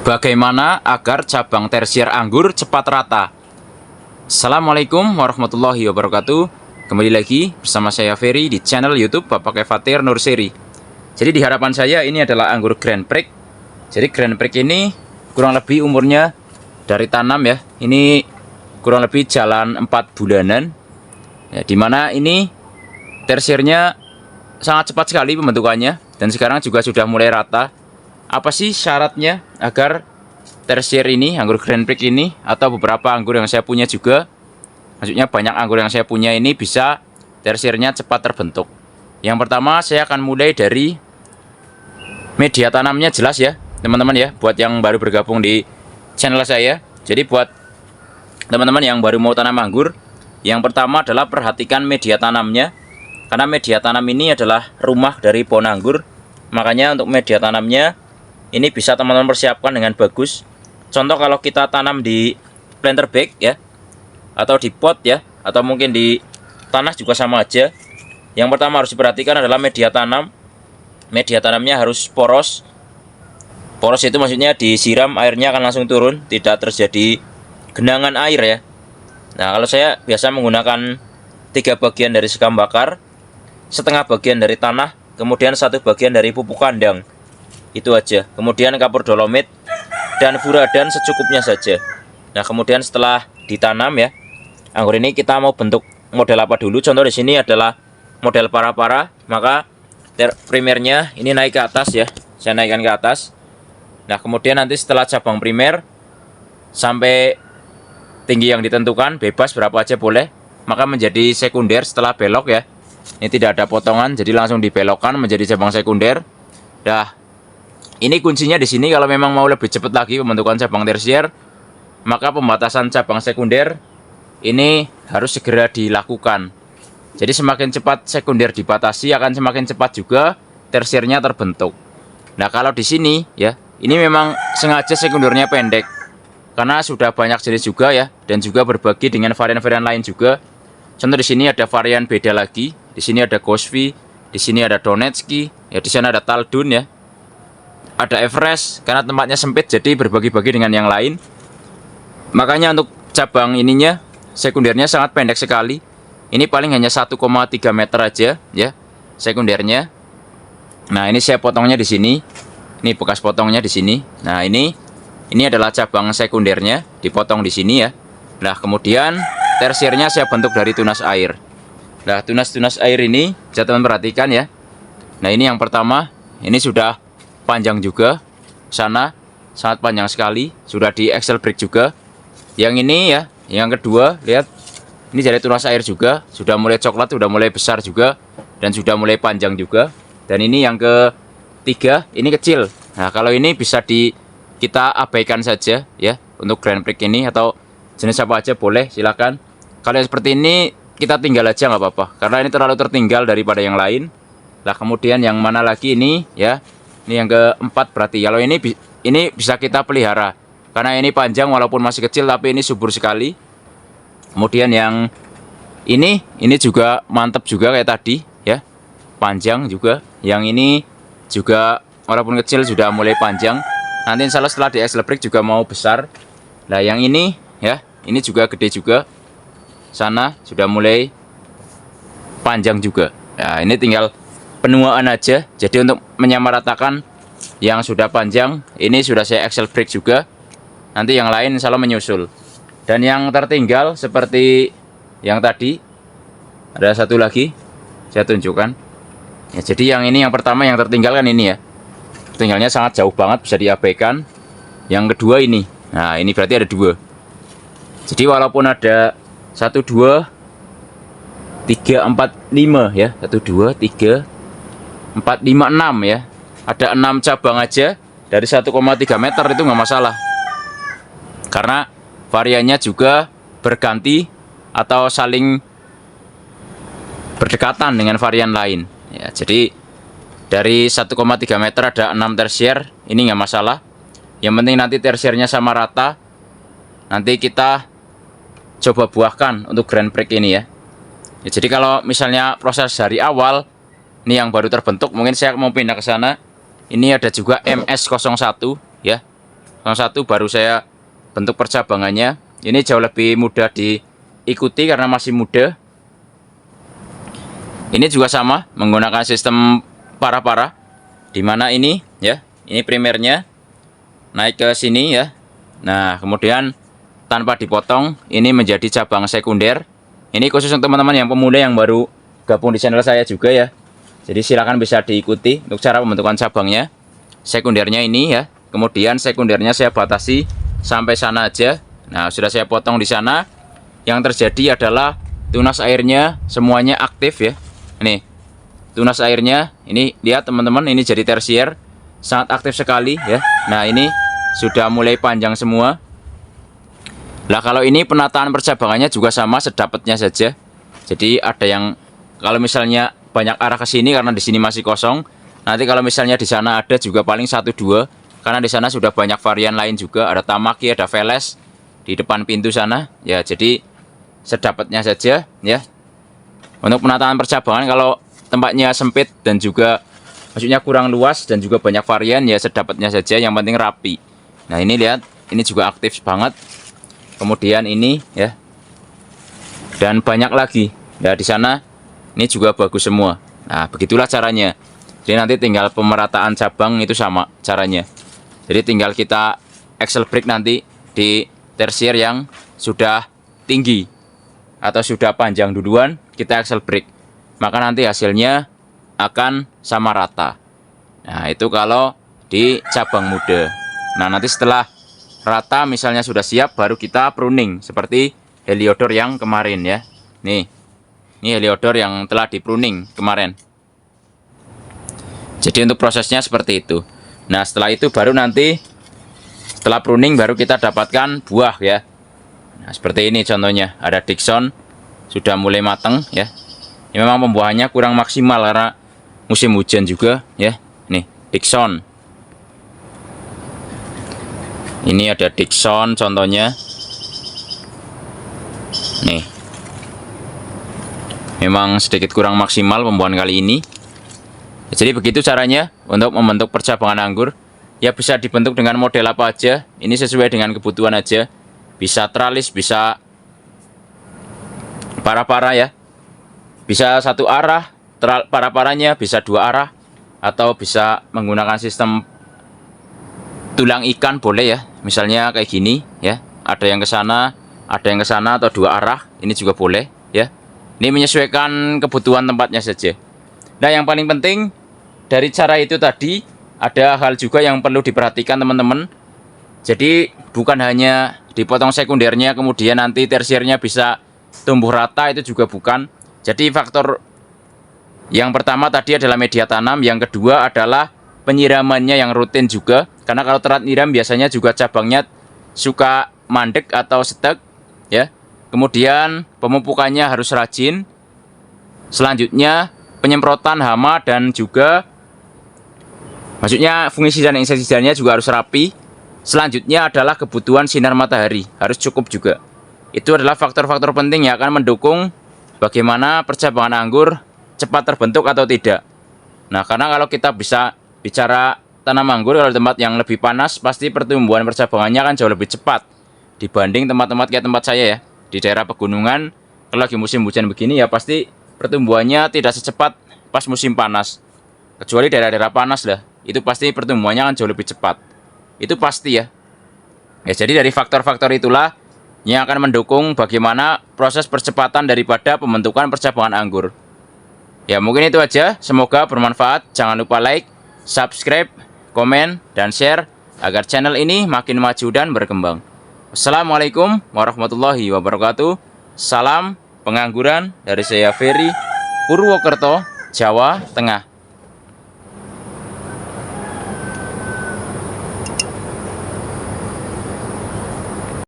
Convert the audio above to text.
Bagaimana agar cabang tersier anggur cepat rata? Assalamualaikum warahmatullahi wabarakatuh. Kembali lagi bersama saya Ferry di channel YouTube Bapak Kefatir Nurseri. Jadi di hadapan saya ini adalah anggur Grand Prix. Jadi Grand Prix ini kurang lebih umurnya dari tanam ya. Ini kurang lebih jalan 4 bulanan. Ya, dimana ini tersiernya sangat cepat sekali pembentukannya dan sekarang juga sudah mulai rata. Apa sih syaratnya agar tersier ini, anggur Grand Prix ini, atau beberapa anggur yang saya punya juga, maksudnya banyak anggur yang saya punya ini bisa tersiernya cepat terbentuk? Yang pertama saya akan mulai dari media tanamnya, jelas ya teman-teman ya, buat yang baru bergabung di channel saya. Jadi buat teman-teman yang baru mau tanam anggur, yang pertama adalah perhatikan media tanamnya, karena media tanam ini adalah rumah dari pohon anggur. Makanya untuk media tanamnya ini bisa teman-teman persiapkan dengan bagus. Contoh kalau kita tanam di planter bag ya, atau di pot ya, atau mungkin di tanah juga sama aja. Yang pertama harus diperhatikan adalah media tanam. Media tanamnya harus poros. Poros itu maksudnya disiram airnya akan langsung turun, tidak terjadi genangan air ya. Nah kalau saya biasa menggunakan 3 bagian dari sekam bakar, setengah bagian dari tanah, kemudian 1 bagian dari pupuk kandang. Itu aja. Kemudian kapur dolomit dan furadan secukupnya saja. Nah, kemudian setelah ditanam ya, anggur ini kita mau bentuk model apa dulu? Contoh di sini adalah model para-para, maka primernya ini naik ke atas ya. Saya naikkan ke atas. Nah, kemudian nanti setelah cabang primer sampai tinggi yang ditentukan, bebas berapa aja boleh, maka menjadi sekunder setelah belok ya. Ini tidak ada potongan, jadi langsung dibelokkan menjadi cabang sekunder. Dah, ini kuncinya di sini. Kalau memang mau lebih cepat lagi pembentukan cabang tersier, maka pembatasan cabang sekunder ini harus segera dilakukan. Jadi semakin cepat sekunder dibatasi, akan semakin cepat juga tersiernya terbentuk. Nah kalau di sini ya, ini memang sengaja sekundernya pendek, karena sudah banyak jenis juga ya, dan juga berbagi dengan varian-varian lain juga. Contoh di sini ada varian beda lagi. Di sini ada Gosvi, di sini ada Donetski, ya di sana ada Taldun ya. Ada Everest, karena tempatnya sempit jadi berbagi-bagi dengan yang lain. Makanya untuk cabang ininya, sekundernya sangat pendek sekali. Ini paling hanya 1,3 meter aja ya sekundernya. Nah, ini saya potongnya di sini. Ini bekas potongnya di sini. Nah, ini adalah cabang sekundernya, dipotong di sini ya. Nah, kemudian tersiernya saya bentuk dari tunas air. Nah, tunas-tunas air ini bisa teman perhatikan ya. Nah, ini yang pertama, ini sudah panjang juga, sana sangat panjang sekali, sudah di Excel break juga. Yang ini ya, yang kedua, lihat ini dari tunas air juga, sudah mulai coklat, sudah mulai besar juga, dan sudah mulai panjang juga. Dan ini yang ketiga, ini kecil. Nah kalau ini bisa kita abaikan saja ya untuk Grand Prix ini, atau jenis apa aja boleh, silakan. Kalau seperti ini kita tinggal aja nggak apa-apa, karena ini terlalu tertinggal daripada yang lain. Nah kemudian yang mana lagi ini ya? Ini yang keempat berarti. Kalau ini bisa kita pelihara, karena ini panjang walaupun masih kecil, tapi ini subur sekali. Kemudian yang ini juga mantap juga kayak tadi ya, panjang juga. Yang ini juga walaupun kecil sudah mulai panjang. Nanti insya Allah setelah di Excel break juga mau besar. Nah yang ini ya, ini juga gede juga. Sana sudah mulai panjang juga. Nah ini tinggal penuaan aja. Jadi untuk menyamaratakan yang sudah panjang, ini sudah saya Excel break juga. Nanti yang lain insya Allah menyusul. Dan yang tertinggal seperti yang tadi, ada satu lagi saya tunjukkan ya. Jadi yang ini yang pertama yang tertinggal kan ini ya, tertinggalnya sangat jauh banget, bisa diabaikan. Yang kedua ini, nah ini berarti ada 2. Jadi walaupun ada 1, 2, 3, 4, 5 ya, 1, 2, 3, 4, 5, 6 ya. Ada 6 cabang aja dari 1,3 meter, itu nggak masalah. Karena variannya juga berganti atau saling berdekatan dengan varian lain. Ya, jadi dari 1,3 meter ada 6 tersier, ini nggak masalah. Yang penting nanti tersiernya sama rata. Nanti kita coba buahkan untuk Grand Prix ini ya. Ya jadi kalau misalnya proses dari awal, ini yang baru terbentuk, mungkin saya mau pindah ke sana. Ini ada juga MS01 ya. satu baru saya bentuk percabangannya. Ini jauh lebih mudah diikuti karena masih muda. Ini juga sama menggunakan sistem para-para, dimana ini ya, ini primernya naik ke sini ya. Nah kemudian tanpa dipotong ini menjadi cabang sekunder. Ini khusus untuk teman-teman yang pemuda yang baru gabung di channel saya juga ya. Jadi silakan bisa diikuti untuk cara pembentukan cabangnya. Sekundernya ini ya, kemudian sekundernya saya batasi sampai sana aja. Nah sudah saya potong di sana. Yang terjadi adalah tunas airnya semuanya aktif ya. Nih, tunas airnya ini lihat teman-teman, ini jadi tersier, sangat aktif sekali ya. Nah ini sudah mulai panjang semua. Nah kalau ini penataan percabangannya juga sama, sedapatnya saja. Jadi ada yang kalau misalnya banyak arah ke sini karena di sini masih kosong. Nanti kalau misalnya di sana ada juga paling 1-2 karena di sana sudah banyak varian lain juga. Ada tamaki, ada veles di depan pintu sana. Ya jadi sedapatnya saja ya. Untuk penataan percabangan kalau tempatnya sempit dan juga maksudnya kurang luas dan juga banyak varian ya sedapatnya saja, yang penting rapi. Nah ini lihat, ini juga aktif banget. Kemudian ini ya, dan banyak lagi ya di sana. Ini juga bagus semua. Nah begitulah caranya. Jadi nanti tinggal pemerataan cabang itu sama caranya. Jadi tinggal kita axle brake nanti di tersier yang sudah tinggi atau sudah panjang duluan, kita axle brake, maka nanti hasilnya akan sama rata. Nah itu kalau di cabang muda. Nah nanti setelah rata misalnya sudah siap, baru kita pruning seperti Heliodor yang kemarin ya. Nih, ini Heliodor yang telah di pruning kemarin. Jadi untuk prosesnya seperti itu. Nah setelah itu baru nanti setelah pruning baru kita dapatkan buah ya. Nah seperti ini contohnya, ada Dickson sudah mulai matang ya. Ini memang pembuahannya kurang maksimal karena musim hujan juga ya. Nih Dickson, ini ada Dickson contohnya. Nih memang sedikit kurang maksimal pembuahan kali ini. Jadi begitu caranya untuk membentuk percabangan anggur. Ya bisa dibentuk dengan model apa aja, ini sesuai dengan kebutuhan aja. Bisa tralis, bisa para-para ya, bisa satu arah para-paranya, bisa dua arah, atau bisa menggunakan sistem tulang ikan boleh ya. Misalnya kayak gini ya, ada yang ke sana, ada yang ke sana, atau dua arah, ini juga boleh ya. Ini menyesuaikan kebutuhan tempatnya saja. Nah yang paling penting dari cara itu tadi, ada hal juga yang perlu diperhatikan teman-teman. Jadi bukan hanya dipotong sekundernya kemudian nanti tersiernya bisa tumbuh rata, itu juga bukan. Jadi faktor yang pertama tadi adalah media tanam, yang kedua adalah penyiramannya yang rutin juga. Karena kalau telat nyiram biasanya juga cabangnya suka mandek atau setek ya. Kemudian pemupukannya harus rajin. Selanjutnya penyemprotan hama dan juga maksudnya fungisida dan insektisidanya juga harus rapi. Selanjutnya adalah kebutuhan sinar matahari, harus cukup juga. Itu adalah faktor-faktor penting yang akan mendukung bagaimana percabangan anggur cepat terbentuk atau tidak. Nah, karena kalau kita bisa bicara tanam anggur, kalau di tempat yang lebih panas, pasti pertumbuhan percabangannya akan jauh lebih cepat dibanding tempat-tempat kayak tempat saya ya. Di daerah pegunungan, kalau lagi musim hujan begini ya pasti pertumbuhannya tidak secepat pas musim panas. Kecuali daerah-daerah panas lah, itu pasti pertumbuhannya akan jauh lebih cepat. Itu pasti ya. Ya jadi dari faktor-faktor itulah yang akan mendukung bagaimana proses percepatan daripada pembentukan percabangan anggur. Ya mungkin itu aja, semoga bermanfaat. Jangan lupa like, subscribe, komen, dan share agar channel ini makin maju dan berkembang. Assalamualaikum warahmatullahi wabarakatuh. Salam pengangguran dari saya Ferry, Purwokerto, Jawa Tengah.